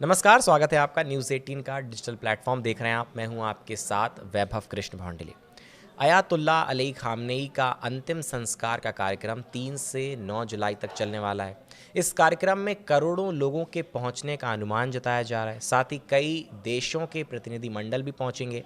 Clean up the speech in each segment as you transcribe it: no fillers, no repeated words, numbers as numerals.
नमस्कार, स्वागत है आपका न्यूज़ 18 का डिजिटल प्लेटफॉर्म देख रहे हैं आप। मैं हूं आपके साथ Vaibhav Krishna भांडले। Ayatollah Ali Khamenei का अंतिम संस्कार का कार्यक्रम 3 से 9 जुलाई तक चलने वाला है। इस कार्यक्रम में करोड़ों लोगों के पहुंचने का अनुमान जताया जा रहा है। साथ ही कई देशों के प्रतिनिधिमंडल भी पहुंचेंगे।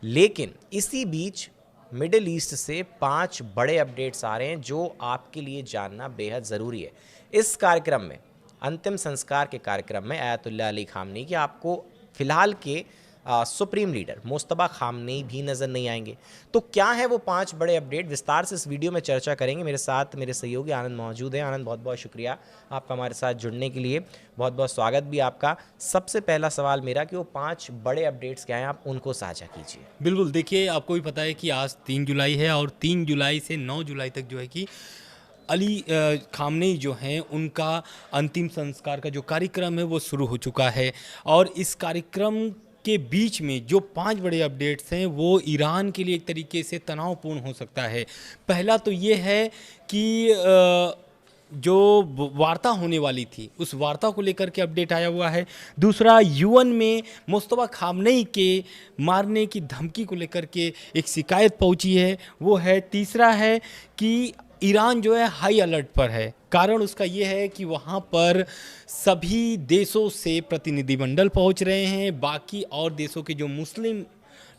लेकिन इसी बीच मिडिल ईस्ट से 5 बड़े अपडेट्स आ रहे हैं जो आपके लिए जानना बेहद ज़रूरी है। इस कार्यक्रम में, अंतिम संस्कार के कार्यक्रम में अयातुल्ला अली खामनेई की आपको फ़िलहाल के सुप्रीम लीडर मुस्तबा खामनेई भी नज़र नहीं आएंगे। तो क्या है वो 5 बड़े अपडेट, विस्तार से इस वीडियो में चर्चा करेंगे। मेरे साथ मेरे सहयोगी आनंद मौजूद हैं। आनंद, बहुत बहुत शुक्रिया आपका हमारे साथ जुड़ने के लिए, बहुत बहुत स्वागत भी आपका। सबसे पहला सवाल मेरा कि वो 5 बड़े अपडेट्स क्या हैं, आप उनको साझा कीजिए। बिल्कुल, देखिए आपको भी पता है कि आज 3 जुलाई है और 3 जुलाई से 9 जुलाई तक जो है कि अली खामनेई जो हैं उनका अंतिम संस्कार का जो कार्यक्रम है वो शुरू हो चुका है। और इस कार्यक्रम के बीच में जो 5 बड़े अपडेट्स हैं वो ईरान के लिए एक तरीके से तनावपूर्ण हो सकता है। पहला तो ये है कि जो वार्ता होने वाली थी उस वार्ता को लेकर के अपडेट आया हुआ है। दूसरा, यूएन में मुस्तबा खामनेई के मारने की धमकी को लेकर के एक शिकायत पहुंची है, वो है। तीसरा है कि ईरान जो है हाई अलर्ट पर है। कारण उसका ये है कि वहाँ पर सभी देशों से प्रतिनिधिमंडल पहुँच रहे हैं, बाकी और देशों के जो मुस्लिम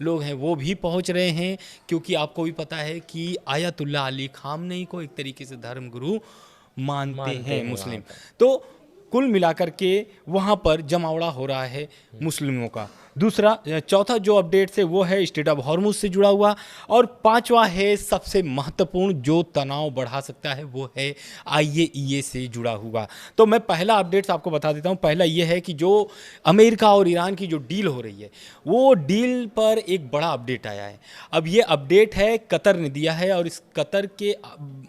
लोग हैं वो भी पहुँच रहे हैं, क्योंकि आपको भी पता है कि आयतुल्ला अली खामनेई को एक तरीके से धर्मगुरु मानते हैं मुस्लिम। तो कुल मिलाकर के वहाँ पर जमावड़ा हो रहा है मुस्लिमों का। चौथा जो अपडेट है वो है स्ट्रेट ऑफ हॉर्मुज से जुड़ा हुआ। और 5वां है सबसे महत्वपूर्ण जो तनाव बढ़ा सकता है वो है IAEA से जुड़ा हुआ। तो मैं पहला अपडेट आपको बता देता हूँ। पहला ये है कि जो अमेरिका और ईरान की जो डील हो रही है वो डील पर एक बड़ा अपडेट आया है। अब ये अपडेट है कतर ने दिया है और इस कतर के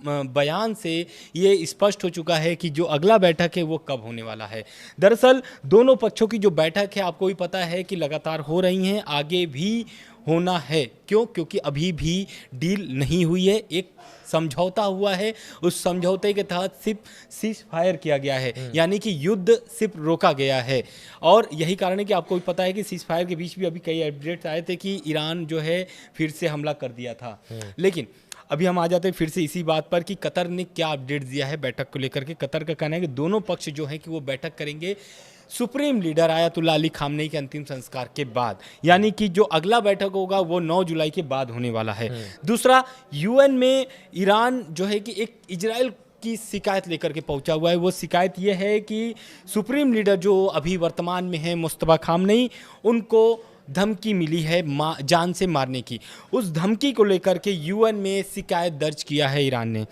बयान से ये स्पष्ट हो चुका है कि जो अगला बैठक है वो कब होने वाला है। दरअसल दोनों पक्षों की जो बैठक है आपको भी पता है कि लगातार हो रही हैं, आगे भी होना है। क्यों? क्योंकि अभी भी डील नहीं हुई है। एक समझौता हुआ है, उस समझौते के तहत सिर्फ सीज फायर किया गया है, यानी कि युद्ध सिर्फ रोका गया है। और यही कारण है कि आपको भी पता है कि सीज फायर के बीच भी अभी कई अपडेट्स आए थे कि ईरान जो है फिर से हमला कर दिया था। लेकिन अभी हम आ जाते हैं फिर से इसी बात पर कि कतर ने क्या अपडेट दिया है बैठक को लेकर के। कतर का कहना है कि दोनों पक्ष जो है कि वो बैठक करेंगे supreme leader ayatollah Ali Khamenei के अंतिम संस्कार के बाद, यानी कि जो अगला बैठक होगा वो 9 जुलाई के बाद होने वाला है। दूसरा, यूएन में ईरान जो है कि एक इजराइल की शिकायत लेकर के पहुंचा हुआ है। वो शिकायत ये है कि सुप्रीम लीडर जो अभी वर्तमान में है मुस्तबा खामनेई, उनको धमकी मिली है जान से मारने की। उस धमकी को लेकर के यूएन में शिकायत दर्ज किया है ईरान ने।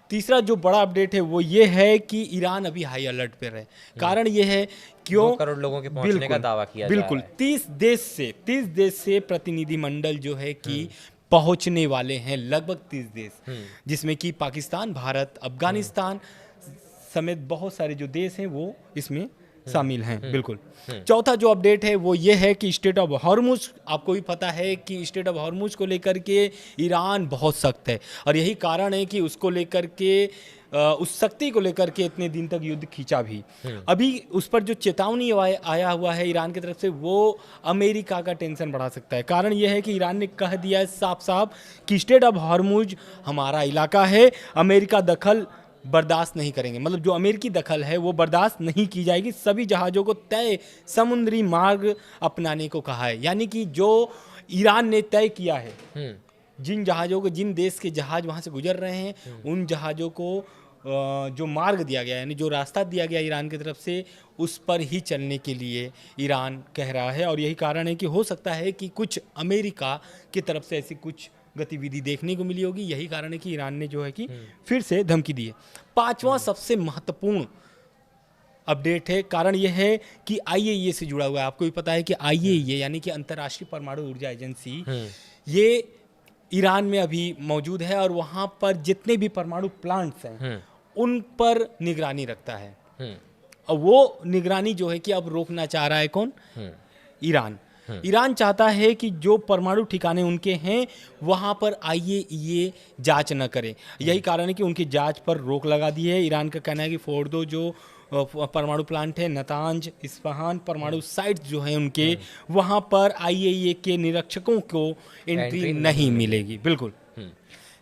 तीसरा जो बड़ा अपडेट है वो ये है कि ईरान अभी हाई अलर्ट पर है। कारण ये है, क्यों? 2 करोड़ लोगों के पहुंचने का दावा किया जा रहा है। 30 देश से प्रतिनिधिमंडल जो है कि पहुंचने वाले हैं, लगभग 30 देश, जिसमें कि पाकिस्तान, भारत, अफगानिस्तान समेत बहुत सारे जो देश हैं वो इसमें शामिल हैं। बिल्कुल। चौथा जो अपडेट है वो ये है कि स्ट्रेट ऑफ हॉर्मुज, आपको भी पता है कि स्ट्रेट ऑफ हॉर्मुज को लेकर के ईरान बहुत सख्त है और यही कारण है कि उसको लेकर के उस शक्ति को लेकर के इतने दिन तक युद्ध खींचा भी। अभी उस पर जो चेतावनी आया हुआ है ईरान की तरफ से वो अमेरिका का टेंशन बढ़ा सकता है। कारण यह है कि ईरान ने कह दिया है साफ साफ कि स्ट्रेट ऑफ हॉर्मुज हमारा इलाका है, अमेरिका दखल बर्दाश्त नहीं करेंगे। मतलब जो अमेरिकी दखल है वो बर्दाश्त नहीं की जाएगी। सभी जहाज़ों को तय समुद्री मार्ग अपनाने को कहा है, यानी कि जो ईरान ने तय किया है, जिन जहाज़ों को, जिन देश के जहाज़ वहाँ से गुजर रहे हैं उन जहाज़ों को जो मार्ग दिया गया, यानी जो रास्ता दिया गया ईरान की तरफ से, उस पर ही चलने के लिए ईरान कह रहा है। और यही कारण है कि हो सकता है कि कुछ अमेरिका की तरफ से ऐसी कुछ गतिविधि देखने को मिली होगी। यही कारण है कि ईरान ने जो है कि फिर से धमकी दी है। 5वां सबसे महत्वपूर्ण अपडेट है, कारण यह है कि IAEA से जुड़ा हुआ है। आपको भी पता है कि IAEA यानी कि अंतर्राष्ट्रीय परमाणु ऊर्जा एजेंसी, ये ईरान में अभी मौजूद है और वहाँ पर जितने भी परमाणु प्लांट्स हैं उन पर निगरानी रखता है। और वो निगरानी जो है कि अब रोकना चाह रहा है कौन? ईरान। ईरान चाहता है कि जो परमाणु ठिकाने उनके हैं वहाँ पर IAEA जांच न करे। यही कारण है कि उनकी जांच पर रोक लगा दी है। ईरान का कहना है कि फोर्डो जो परमाणु प्लांट है, नतांज, इस्फहान परमाणु साइट्स जो हैं उनके, वहाँ पर IAEA के निरीक्षकों को एंट्री नहीं मिलेगी। बिल्कुल।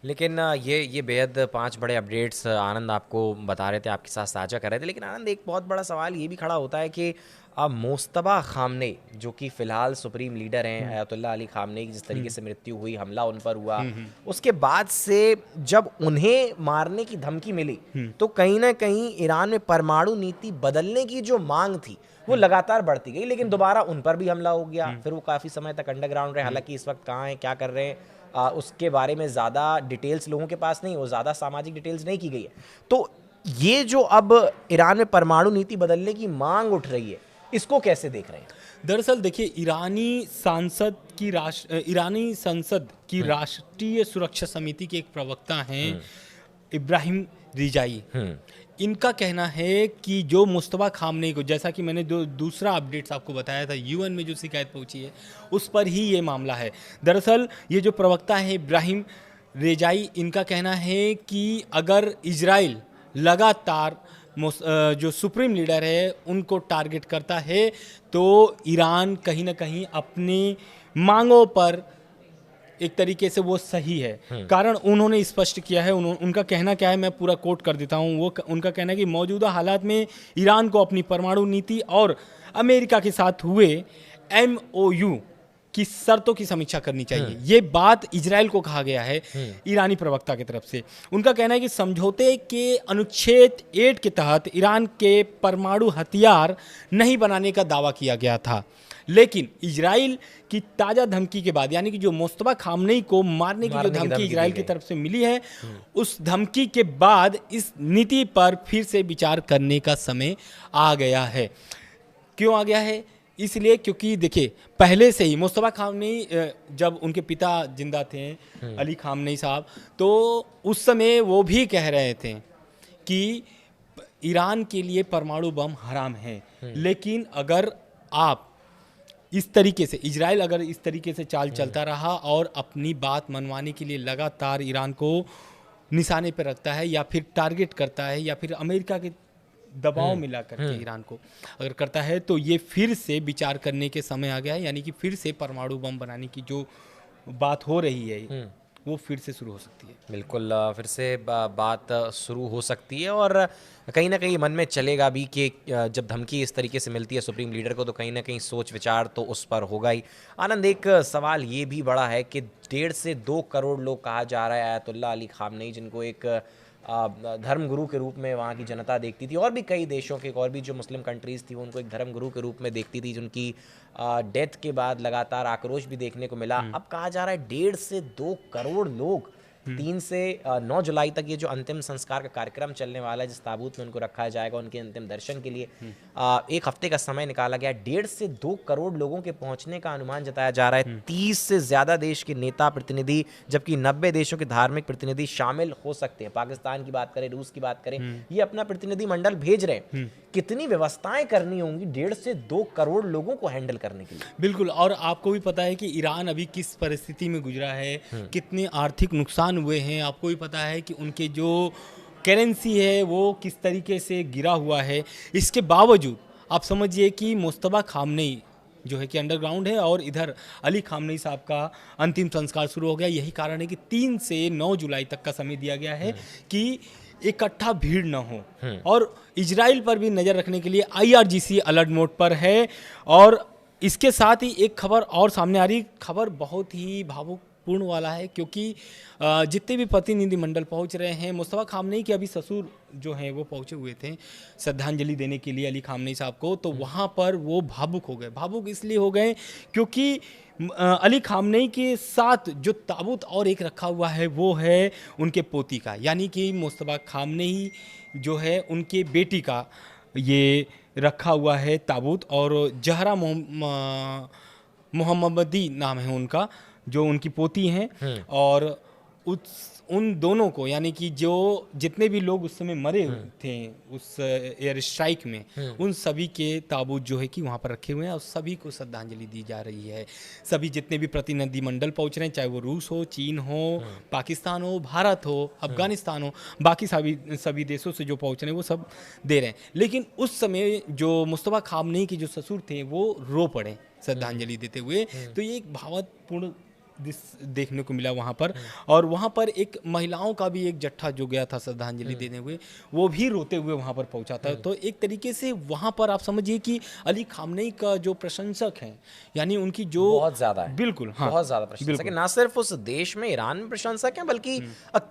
लेकिन ये बेहद 5 बड़े अपडेट्स आनंद आपको बता रहे थे, आपके साथ साझा कर रहे थे। लेकिन आनंद, एक बहुत बड़ा सवाल ये भी खड़ा होता है कि अब मोस्तबा खामनेई जो कि फ़िलहाल सुप्रीम लीडर हैं, आयतुल्लाह अली खामनेई की जिस तरीके से मृत्यु हुई, हमला उन पर हुआ, उसके बाद से जब उन्हें मारने की धमकी मिली तो कहीं ना कहीं ईरान में परमाणु नीति बदलने की जो मांग थी वो लगातार बढ़ती गई। लेकिन दोबारा उन पर भी हमला हो गया, फिर वो काफ़ी समय तक अंडरग्राउंड रहे। हालांकि इस वक्त कहाँ हैं, क्या कर रहे हैं, उसके बारे में ज़्यादा डिटेल्स लोगों के पास नहीं, वो ज़्यादा सामाजिक डिटेल्स नहीं की गई है। तो ये जो अब ईरान में परमाणु नीति बदलने की मांग उठ रही है, इसको कैसे देख रहे हैं? दरअसल देखिए, ईरानी संसद की राष्ट्रीय सुरक्षा समिति के एक प्रवक्ता हैं इब्राहिम रिजाई। इनका कहना है कि जो मुस्तफा खामनेई को, जैसा कि मैंने दूसरा अपडेट्स आपको बताया था, UN में जो शिकायत पहुंची है उस पर ही ये मामला है। दरअसल ये जो प्रवक्ता है इब्राहिम रिजाई, इनका कहना है कि अगर इजराइल लगातार जो सुप्रीम लीडर है उनको टारगेट करता है तो ईरान कहीं ना कहीं अपनी मांगों पर एक तरीके से वो सही है। कारण उन्होंने स्पष्ट किया है, उनका कहना क्या है, मैं पूरा कोट कर देता हूँ। वो उनका कहना है कि मौजूदा हालात में ईरान को अपनी परमाणु नीति और अमेरिका के साथ हुए MOU की शर्तों की समीक्षा करनी चाहिए। ये बात इजराइल को कहा गया है ईरानी प्रवक्ता की तरफ से। उनका कहना है कि समझौते के अनुच्छेद 8 के तहत ईरान के परमाणु हथियार नहीं बनाने का दावा किया गया था, लेकिन इजराइल की ताज़ा धमकी के बाद, यानी कि जो मुस्तफा खामनेई को मारने की जो धमकी इजराइल की तरफ से मिली है, उस धमकी के बाद इस नीति पर फिर से विचार करने का समय आ गया है। क्यों आ गया है? इसलिए क्योंकि देखिए, पहले से ही मुस्तफा खामनेई, जब उनके पिता जिंदा थे अली खामनेई साहब, तो उस समय वो भी कह रहे थे कि ईरान के लिए परमाणु बम हराम है। लेकिन अगर आप इस तरीके से, इजराइल अगर इस तरीके से चाल चलता रहा और अपनी बात मनवाने के लिए लगातार ईरान को निशाने पर रखता है या फिर टारगेट करता है या फिर अमेरिका के दबाव मिला करके ईरान को अगर करता है, तो ये फिर से विचार करने के समय आ गया है। यानी कि फिर से परमाणु बम बनाने की जो बात हो रही है वो फिर से शुरू हो सकती है। बिल्कुल, फिर से बात शुरू हो सकती है और कहीं ना कहीं मन में चलेगा भी कि जब धमकी इस तरीके से मिलती है सुप्रीम लीडर को तो कहीं ना कहीं सोच विचार तो उस पर होगा ही। आनंद, एक सवाल ये भी बड़ा है कि 1.5 से 2 करोड़ लोग कहा जा रहा है आयतुल्लाह अली खामनेई, जिनको एक धर्म गुरु के रूप में वहाँ की जनता देखती थी, और भी कई देशों के और भी जो मुस्लिम कंट्रीज़ थी उनको एक धर्म गुरु के रूप में देखती थी, जिनकी डेथ के बाद लगातार आक्रोश भी देखने को मिला। अब कहा जा रहा है 1.5 से 2 करोड़ लोग 3 से 9 जुलाई तक ये जो अंतिम संस्कार का कार्यक्रम चलने वाला है, जिस ताबूत में उनको रखा जाएगा उनके अंतिम दर्शन के लिए 1 हफ्ते का समय निकाला गया। 1.5 से 2 करोड़ लोगों के पहुंचने का अनुमान जताया जा रहा है। 30 से ज़्यादा देश के नेता प्रतिनिधि, जबकि 90 देशों के धार्मिक प्रतिनिधि शामिल हो सकते हैं। पाकिस्तान की बात करें, रूस की बात करें, ये अपना प्रतिनिधि मंडल भेज रहे हैं। कितनी व्यवस्थाएं करनी होंगी 1.5 से 2 करोड़ लोगों को हैंडल करने के लिए? बिल्कुल, और आपको भी पता है कि ईरान अभी किस परिस्थिति में गुजरा है, कितने आर्थिक नुकसान हुए हैं। आपको भी पता है कि उनके जो करेंसी है वो किस तरीके से गिरा हुआ है। इसके बावजूद आप समझिए कि मुस्तफा खामनेई जो है कि अंडरग्राउंड है और इधर अली खामनेई साहब का अंतिम संस्कार शुरू हो गया। यही कारण है कि 3 से 9 जुलाई तक का समय दिया गया है कि इकट्ठा भीड़ न हो। और इजराइल पर भी नज़र रखने के लिए IRGC अलर्ट मोड पर है। और इसके साथ ही एक खबर और सामने आ रही, खबर बहुत ही भावुकपूर्ण वाला है, क्योंकि जितने भी प्रतिनिधिमंडल पहुंच रहे हैं, मुस्तफा खामनेई के अभी ससुर जो हैं वो पहुंचे हुए थे श्रद्धांजलि देने के लिए अली खामनेई साहब को, तो वहाँ पर वो भावुक हो गए। भावुक इसलिए हो गए क्योंकि अली खामनेई के साथ जो ताबूत और एक रखा हुआ है वो है उनके पोती का, यानी कि मुस्तफा खामनेई जो है उनके बेटी का ये रखा हुआ है ताबूत, और जहरा मोहम्मदी नाम है उनका। जो उनकी पोती हैं, और उन दोनों को, यानी कि जो जितने भी लोग उस समय मरे थे उस एयर स्ट्राइक में, उन सभी के ताबूत जो है कि वहाँ पर रखे हुए हैं और सभी को श्रद्धांजलि दी जा रही है। सभी जितने भी प्रतिनिधिमंडल पहुँच रहे हैं, चाहे वो रूस हो, चीन हो, पाकिस्तान हो, भारत हो, अफगानिस्तान हो, बाकी सभी देशों से जो पहुँच रहे हैं वो सब दे रहे हैं। लेकिन उस समय जो मुस्तफा खामनेई के जो ससुर थे वो रो पड़े श्रद्धांजलि देते हुए। तो ये एक भावपूर्ण देखने को मिला वहाँ पर। और वहाँ पर एक महिलाओं का भी एक जत्था जो गया था श्रद्धांजलि देने हुए, वो भी रोते हुए वहाँ पर पहुँचा था। तो एक तरीके से वहाँ पर आप समझिए कि अली खामनेई का जो प्रशंसक हैं, यानी उनकी जो बहुत ज़्यादा है, बिल्कुल, हाँ, बहुत ज़्यादा प्रशंसक है। ना सिर्फ उस देश में, ईरान में प्रशंसक हैं, बल्कि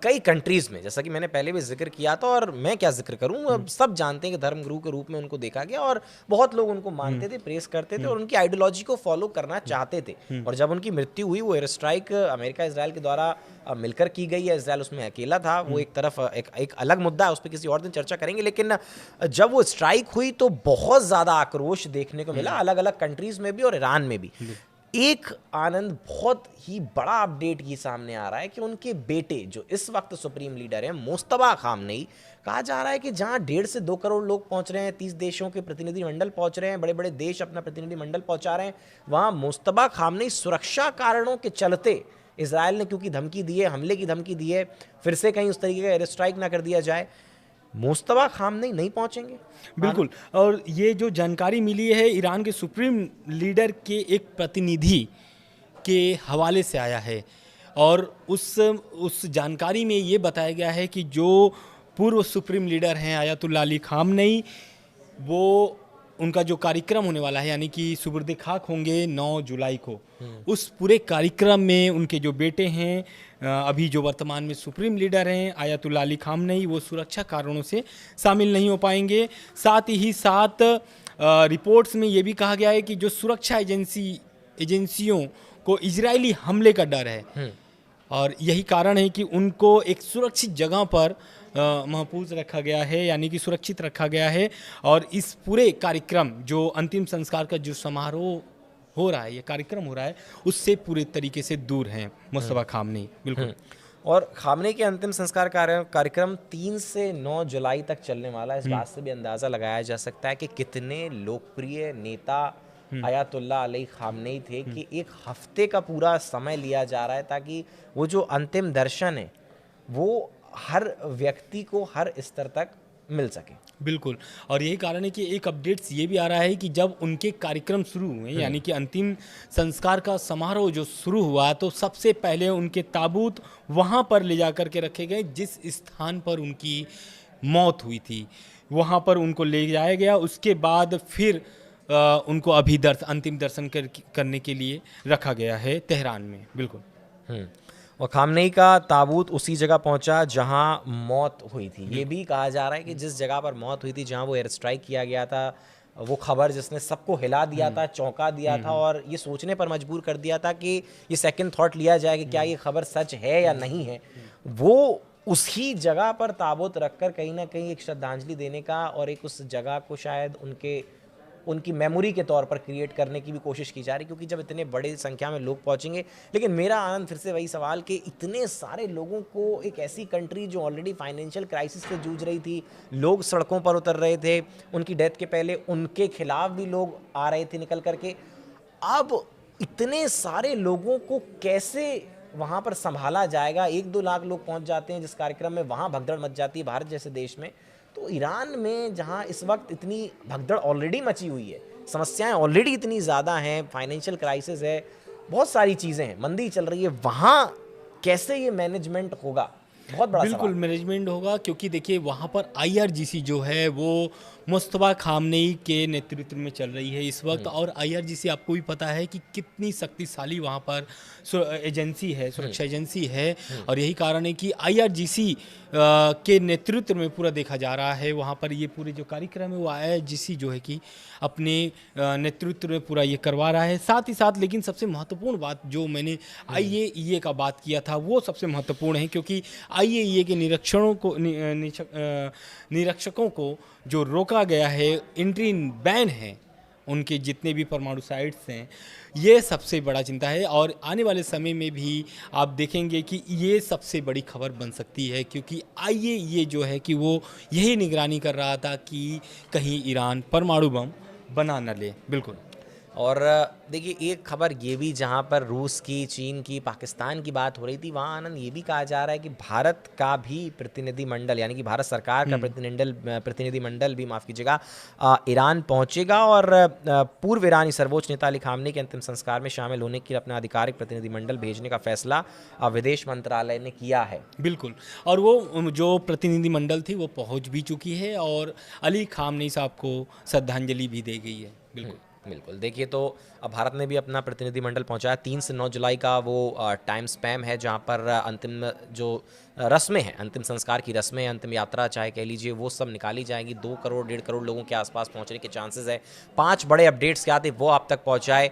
कई कंट्रीज़ में, जैसा कि मैंने पहले भी जिक्र किया था और मैं क्या जिक्र करूँ, अब सब जानते हैं कि धर्मगुरु के रूप में उनको देखा गया और बहुत लोग उनको मानते थे, प्रेस करते थे और उनकी आइडियोलॉजी को फॉलो करना चाहते थे। और जब उनकी मृत्यु हुई, वो एयर स्ट्राइक अमेरिका इजराइल के द्वारा मिलकर की गई है, इजराइल उसमें अकेला था, वो एक तरफ एक अलग मुद्दा है, उस पर किसी और दिन चर्चा करेंगे। लेकिन जब वो स्ट्राइक हुई तो बहुत ज़्यादा आक्रोश देखने को मिला, अलग अलग कंट्रीज़ में भी और ईरान में भी। एक आनंद, बहुत ही बड़ा अपडेट ये सामने आ रहा है कि उनके बेटे जो इस वक्त सुप्रीम लीडर हैं, मुस्तफा खामनेई, कहा जा रहा है कि जहां 1.5 से 2 करोड़ लोग पहुंच रहे हैं, 30 देशों के प्रतिनिधिमंडल पहुंच रहे हैं, बड़े बड़े देश अपना प्रतिनिधिमंडल पहुंचा रहे हैं, वहां मुस्तफा खामनेई सुरक्षा कारणों के चलते, इजराइल ने क्योंकि धमकी दी है, हमले की धमकी दी है, फिर से कहीं उस तरीके का एयर स्ट्राइक ना कर दिया जाए, मुस्तफा खामनेई नहीं पहुंचेंगे। बिल्कुल। और ये जो जानकारी मिली है ईरान के सुप्रीम लीडर के एक प्रतिनिधि के हवाले से आया है, और उस जानकारी में ये बताया गया है कि जो पूर्व सुप्रीम लीडर हैं आयतुल्ला अली खामनेई, वो उनका जो कार्यक्रम होने वाला है, यानी कि सुबुर्द खाक होंगे 9 जुलाई को, उस पूरे कार्यक्रम में उनके जो बेटे हैं, अभी जो वर्तमान में सुप्रीम लीडर हैं आयतुल्ला अली खामनेई, वो सुरक्षा कारणों से शामिल नहीं हो पाएंगे। साथ ही साथ रिपोर्ट्स में ये भी कहा गया है कि जो सुरक्षा एजेंसियों को इजरायली हमले का डर है, और यही कारण है कि उनको एक सुरक्षित जगह पर महफूज रखा गया है, यानी कि सुरक्षित रखा गया है। और इस पूरे कार्यक्रम, जो अंतिम संस्कार का जो समारोह हो रहा है, ये कार्यक्रम हो रहा है, उससे पूरे तरीके से दूर हैं मुस्तफा खामनेई। बिल्कुल। और खामनेई के अंतिम संस्कार कार्यक्रम 3 से 9 जुलाई तक चलने वाला है। इस बात से भी अंदाज़ा लगाया जा सकता है कि कितने लोकप्रिय नेता आयतुल्ला अली खामनेई थे कि एक हफ्ते का पूरा समय लिया जा रहा है ताकि वो जो अंतिम दर्शन है वो हर व्यक्ति को हर स्तर तक मिल सके। बिल्कुल। और यही कारण है कि एक अपडेट्स ये भी आ रहा है कि जब उनके कार्यक्रम शुरू हुए, यानी कि अंतिम संस्कार का समारोह जो शुरू हुआ, तो सबसे पहले उनके ताबूत वहाँ पर ले जाकर के रखे गए जिस स्थान पर उनकी मौत हुई थी, वहाँ पर उनको ले जाया गया। उसके बाद फिर उनको अंतिम दर्शन करने के लिए रखा गया है तेहरान में। बिल्कुल। और खामनेई का ताबूत उसी जगह पहुंचा जहां मौत हुई थी। ये भी कहा जा रहा है कि जिस जगह पर मौत हुई थी, जहां वो एयर स्ट्राइक किया गया था, वो खबर जिसने सबको हिला दिया था, चौंका दिया था और ये सोचने पर मजबूर कर दिया था कि ये सेकंड थॉट लिया जाए कि क्या ये खबर सच है या नहीं है, वो उसी जगह पर ताबूत रखकर कहीं ना कहीं एक श्रद्धांजलि देने का और एक उस जगह को शायद उनकी मेमोरी के तौर पर क्रिएट करने की भी कोशिश की जा रही, क्योंकि जब इतने बड़ी संख्या में लोग पहुंचेंगे। लेकिन मेरा आनंद फिर से वही सवाल कि इतने सारे लोगों को, एक ऐसी कंट्री जो ऑलरेडी फाइनेंशियल क्राइसिस से जूझ रही थी, लोग सड़कों पर उतर रहे थे, उनकी डेथ के पहले उनके खिलाफ भी लोग आ रहे थे निकल करके, अब इतने सारे लोगों को कैसे वहाँ पर संभाला जाएगा? 1-2 लाख लोग पहुँच जाते हैं जिस कार्यक्रम में, वहाँ भगदड़ मच जाती है भारत जैसे देश में। तो ईरान में जहाँ इस वक्त इतनी भगदड़ ऑलरेडी मची हुई है, समस्याएं ऑलरेडी इतनी ज़्यादा हैं, फाइनेंशियल क्राइसिस है, बहुत सारी चीज़ें हैं, मंदी चल रही है, वहाँ कैसे ये मैनेजमेंट होगा? बहुत बड़ा बिल्कुल मैनेजमेंट होगा, क्योंकि देखिए वहाँ पर IRGC जो है वो मुस्तफा खामनेई के नेतृत्व में चल रही है इस वक्त। और IRGC आपको भी पता है कि कितनी शक्तिशाली वहाँ पर एजेंसी है, सुरक्षा एजेंसी है। और यही कारण है कि IRGC के नेतृत्व में पूरा देखा जा रहा है वहाँ पर। ये पूरे जो कार्यक्रम है वो IRGC जो है कि अपने नेतृत्व में पूरा ये करवा रहा है। साथ ही साथ लेकिन सबसे महत्वपूर्ण बात जो मैंने IAEA का बात किया था वो सबसे महत्वपूर्ण है, क्योंकि IAEA के निरीक्षकों को जो रोका गया है, एंट्री बैन है उनके जितने भी परमाणु साइट्स हैं, ये सबसे बड़ा चिंता है। और आने वाले समय में भी आप देखेंगे कि ये सबसे बड़ी खबर बन सकती है, क्योंकि IAEA जो है कि वो यही निगरानी कर रहा था कि कहीं ईरान परमाणु बम बना न ले। बिल्कुल। और देखिए एक खबर ये भी, जहाँ पर रूस की, चीन की, पाकिस्तान की बात हो रही थी, वहाँ आनंद ये भी कहा जा रहा है कि भारत का भी प्रतिनिधिमंडल, यानी कि भारत सरकार का प्रतिनिधिमंडल भी, माफ़ कीजिएगा, ईरान पहुँचेगा और पूर्व ईरानी सर्वोच्च नेता अली खामनेई के अंतिम संस्कार में शामिल होने के लिए अपना आधिकारिक प्रतिनिधिमंडल भेजने का फैसला विदेश मंत्रालय ने किया है। बिल्कुल। और वो जो प्रतिनिधिमंडल थी वो पहुंच भी चुकी है और अली खामनेई साहब को श्रद्धांजलि भी दी गई है। बिल्कुल। बिल्कुल। देखिए तो अब भारत ने भी अपना प्रतिनिधिमंडल पहुंचाया। 3 से 9 जुलाई का वो टाइम स्पैम है जहां पर अंतिम जो रस्में हैं, अंतिम संस्कार की रस्में, अंतिम यात्रा चाहे कह लीजिए, वो सब निकाली जाएंगी। 2 करोड़ 1.5 करोड़ लोगों के आसपास पहुंचने के चांसेस है। 5 बड़े अपडेट्स क्या थे वो आप तक पहुंचाए।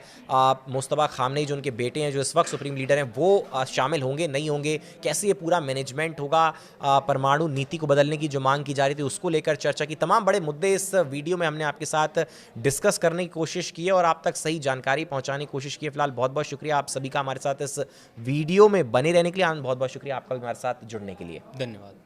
मुस्तफा खामनेई जो उनके बेटे हैं, जो इस वक्त सुप्रीम लीडर हैं, वो शामिल होंगे नहीं होंगे, कैसे ये पूरा मैनेजमेंट होगा, परमाणु नीति को बदलने की जो मांग की जा रही थी उसको लेकर चर्चा की। तमाम बड़े मुद्दे इस वीडियो में हमने आपके साथ डिस्कस करने की कोशिश की है और आप तक सही जानकारी पहुंचाने की कोशिश की है। फिलहाल बहुत बहुत शुक्रिया आप सभी का हमारे साथ इस वीडियो में बने रहने के लिए। बहुत बहुत शुक्रिया आपका भी हमारे साथ जुड़ने के लिए। धन्यवाद।